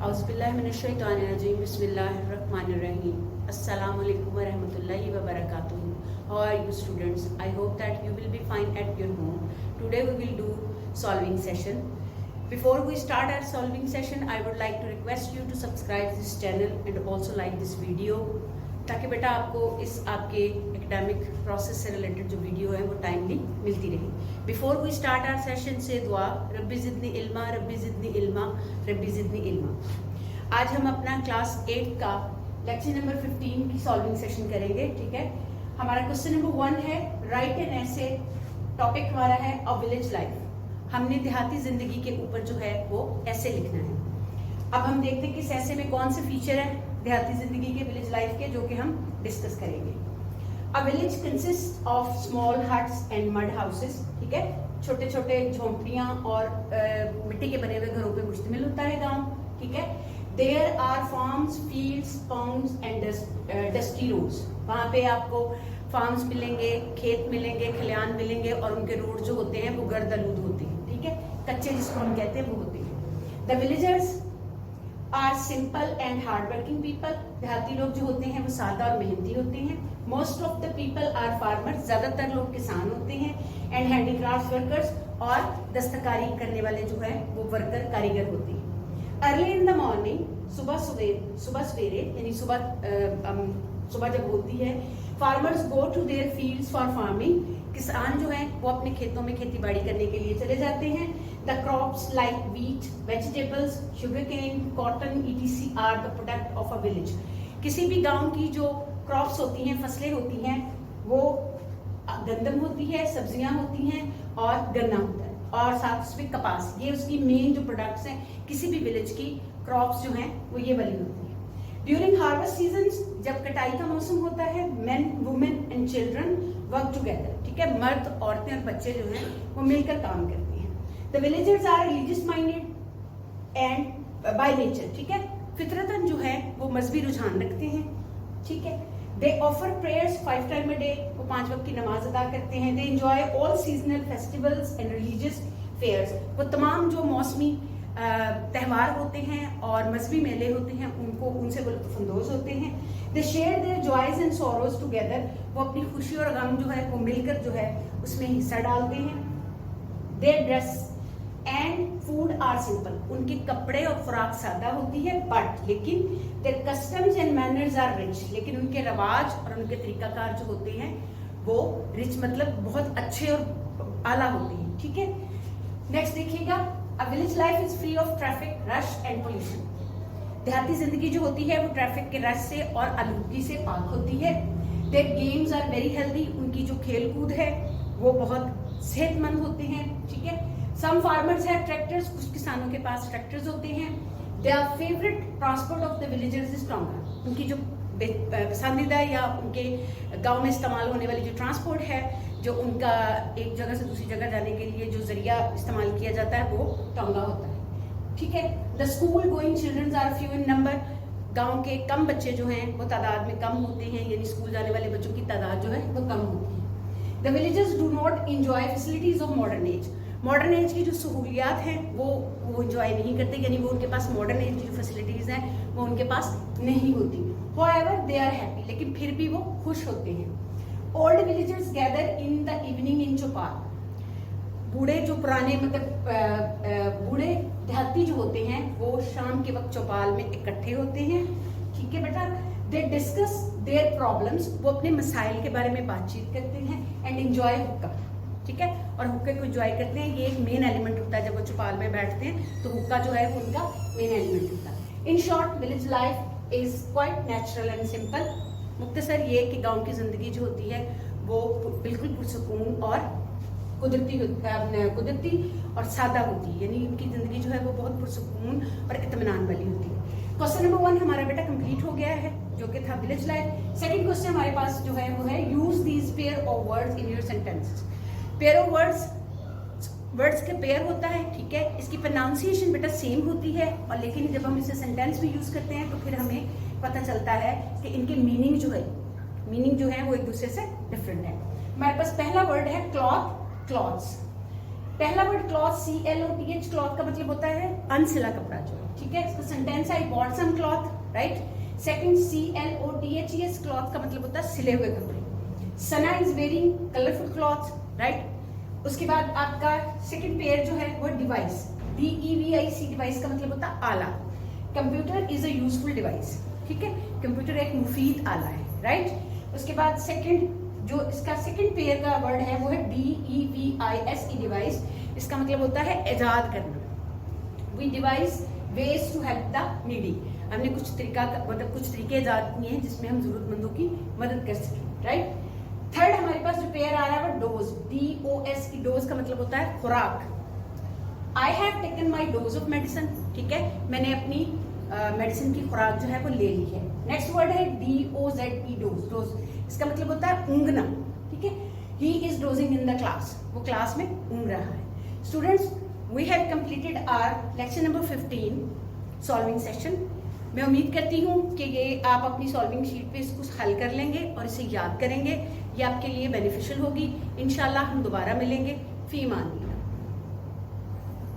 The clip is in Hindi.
औज़ुबिल्लाहिमिनश्शैतानिर्रजीम बिस्मिल्लाहिर्रहमानिर्रहीम अस्सलामु अलैकुम व रहमतुल्लाहि व बरकातुहू. How are you students? I hope that you will be fine at your home. Today we will do solving session. Before we start our solving session, I would like to request you to subscribe this channel and also like this video ताकि बेटा आपको इस आपके एकेडमिक प्रोसेस से रिलेटेड जो वीडियो है वो टाइमली मिलती रहे. Before we start our session से दुआ रब्बी ज़िदनी इल्मा रब्बी ज़िदनी इल्मा रब्बी ज़िदनी इल्मा. आज हम अपना क्लास 8 का लेक्चर नंबर 15 की सॉल्विंग सेशन करेंगे. ठीक है, हमारा क्वेश्चन नंबर 1 है राइट एन ऐसे. टॉपिक हमारा है अ विलेज लाइफ. हमने देहाती जिंदगी के ऊपर जो है वो ऐसे लिखना है. अब हम देखते हैं कि इस ऐसे में कौन से फीचर है देहाती जिंदगी के, विलेज लाइफ के, जो कि हम डिस्कस करेंगे. A village consist of small huts and mud houses. ठीक है, छोटे छोटे झोंपड़ियां और मिट्टी के बने हुए घरों पे मुश्तमिल होता है गांव. ठीक है, there are farms fields ponds and dusty roads. वहां पे आपको फार्म्स मिलेंगे, खेत मिलेंगे, खलियान मिलेंगे और उनके रोड जो होते हैं वो गर्द-आलूद होते हैं. ठीक है, कच्चे जिसको हम कहते हैं वो होते हैं. The villagers are simple and hard working people. देहाती लोग जो होते हैं वो सादा और मेहनती होते हैं. Most of the people are farmers. ज्यादातर लोग किसान होते हैं. एंड हैंडीक्राफ्ट वर्कर्स, और दस्तकारी करने वाले जो है वो वर्कर कारीगर होते हैं. अर्ली इन द मॉर्निंग, सुबह सवेरे यानी सुबह जब होती है, farmers go to their fields for farming. किसान जो है वो अपने खेतों में खेती बाड़ी करने के लिए चले जाते हैं. The crops like wheat, vegetables, sugar cane, cotton etc are the product of a village. किसी भी गांव की जो क्रॉप्स होती हैं, फसलें होती हैं, वो गंदम होती है, सब्जियां होती हैं और गन्ना होता है और साथ उसमें कपास. ये उसकी मेन जो प्रोडक्ट्स हैं किसी भी विलेज की क्रॉप्स जो हैं वो ये वाली होती है. ड्यूरिंग हार्वेस्ट सीजन, जब कटाई का मौसम होता है, main women and children work together. ठीक है, मर्द, औरतें और बच्चे जो हैं वो मिलकर काम करते हैं. The villagers are religious minded and by nature. ठीक है, फितरतन जो है वो मजहबी रुझान रखते हैं. ठीक है, they offer prayers 5 time a day. वो 5 वक्त की नमाज अदा करते हैं. They enjoy all seasonal festivals and religious fairs. वो तमाम जो मौसमी त्योहार होते हैं और मजहबी मेले होते हैं उनसे वो लुत्फानंदोज होते हैं. They share their joys and sorrows together. वो अपनी खुशी और गम जो है वो मिलकर जो है उसमें हिस्सा डालते हैं. Their dress and food are simple. उनके कपड़े और खुराक सादा होती है, बट लेकिन their customs and manners are rich. लेकिन उनके रवाज और उनके तरीकाकार जो होते हैं वो रिच मतलब बहुत अच्छे और आला होते हैं. ठीक है, नेक्स्ट देखिएगा. A village life is free of traffic, rush and pollution. देहाती जिंदगी जो होती है वो ट्रैफिक के रश से और आलूदगी से पाक होती है. Their games are very healthy. उनकी जो खेल कूद है वो बहुत सेहतमंद होते हैं. ठीक है, some farmers have tractors. कुछ किसानों के पास ट्रैक्टर्स होते हैं. Their favorite transport of the villagers is tonga. उनकी जो पसंदीदा या उनके गांव में इस्तेमाल होने वाली जो ट्रांसपोर्ट है, जो उनका एक जगह से दूसरी जगह जाने के लिए जो जरिया इस्तेमाल किया जाता है वो टोंगा होता है. ठीक है, the school going childrens are few in number. गांव के कम बच्चे जो हैं वो तादाद में कम होते हैं, यानी स्कूल जाने वाले बच्चों की तादाद जो है वो कम होती है. The villages do not enjoy facilities of modern age. Modern age की जो सहूलियात हैं वो इंजॉय नहीं करते, यानी वो उनके पास मॉडर्न एज की जो फैसिलिटीज हैं वो उनके पास नहीं होती. However, they are happy. लेकिन फिर भी वो खुश होते हैं. Old villagers gather in the evening in चौपाल. बूढ़े जो पुराने मतलब बूढ़े देहाती जो होते हैं वो शाम के वक्त चौपाल में इकट्ठे होते हैं. ठीक है बेटा, they discuss their problems. वो अपने मसाइल के बारे में बातचीत करते हैं. And enjoy हुक्का. ठीक है, और हुक्के को एंजॉय करते हैं. ये एक मेन एलिमेंट होता है. जब वो चौपाल में बैठते हैं तो हुक्का जो है वो उनका मेन एलिमेंट होता है. In short, village life is quite natural and simple. मुख्तसर ये कि गांव की जिंदगी जो होती है वो बिल्कुल पुरसुकून और कुदरती और सादा होती है, यानी उनकी जिंदगी जो है वो बहुत पुरसुकून और इत्मीनान वाली होती है. क्वेश्चन नंबर 1 हमारा बेटा कंप्लीट हो गया है जो कि था विलेज लाइफ. सेकंड क्वेश्चन हमारे पास जो है वो है use these pair of words in your sentences. Pair of words के पेयर होता है. ठीक है, इसकी प्रोनाउंसिएशन बेटा सेम होती है, और लेकिन जब हम इसे सेंटेंस में यूज करते हैं तो फिर हमें पता चलता है कि इनके मीनिंग जो है वो एक दूसरे से डिफरेंट है. हमारे पास पहला वर्ड है क्लॉथ, क्लॉथ्स. पहला वर्ड क्लॉथ CLOTH, क्लॉथ का मतलब होता है अनसिला कपड़ा जो है. ठीक ठीक है, इसका सेंटेंस है I bought some cloth, right. Second CLOTHES, cloth का मतलब होता है सिले हुए कपड़े। Sana is wearing colourful cloth, right. उसके बाद आपका सेकंड पेयर जो है वो डिवाइस, DEVIC, डिवाइस का मतलब होता है आला। Computer is a useful device, ठीक है, कंप्यूटर एक मुफीद आला है, राइट। उसके बाद सेकंड जो इसका सेकंड पेयर का वर्ड है वो है DEVISE, डिवाइस। इसका मतलब होता है इजाद करना। We devise ways to help the needy, हमने कुछ तरीका मतलब कुछ तरीके इजाद किए हैं जिसमें हम जरूरतमंदों की मदद कर सकें, राइट। थर्ड हमारे पास जो पेयर आ रहा है वो डोज, DOS की, डोज का मतलब होता है खुराक। I have taken my dose of medicine, ठीक है, मैंने अपनी मेडिसिन की खुराक जो है वो ले ली है। नेक्स्ट वर्ड है DOZE, डोज। डोज इसका मतलब होता है ऊँघना, ठीक है। He is dozing in the class, वो क्लास में ऊँघ रहा है। Students, we have completed our lecture number 15 solving session. मैं उम्मीद करती हूँ कि ये आप अपनी सॉल्विंग शीट पे इसको हल कर लेंगे और इसे याद करेंगे, ये आपके लिए बेनिफिशियल होगी। इंशाल्लाह हम दोबारा मिलेंगे। फी मान।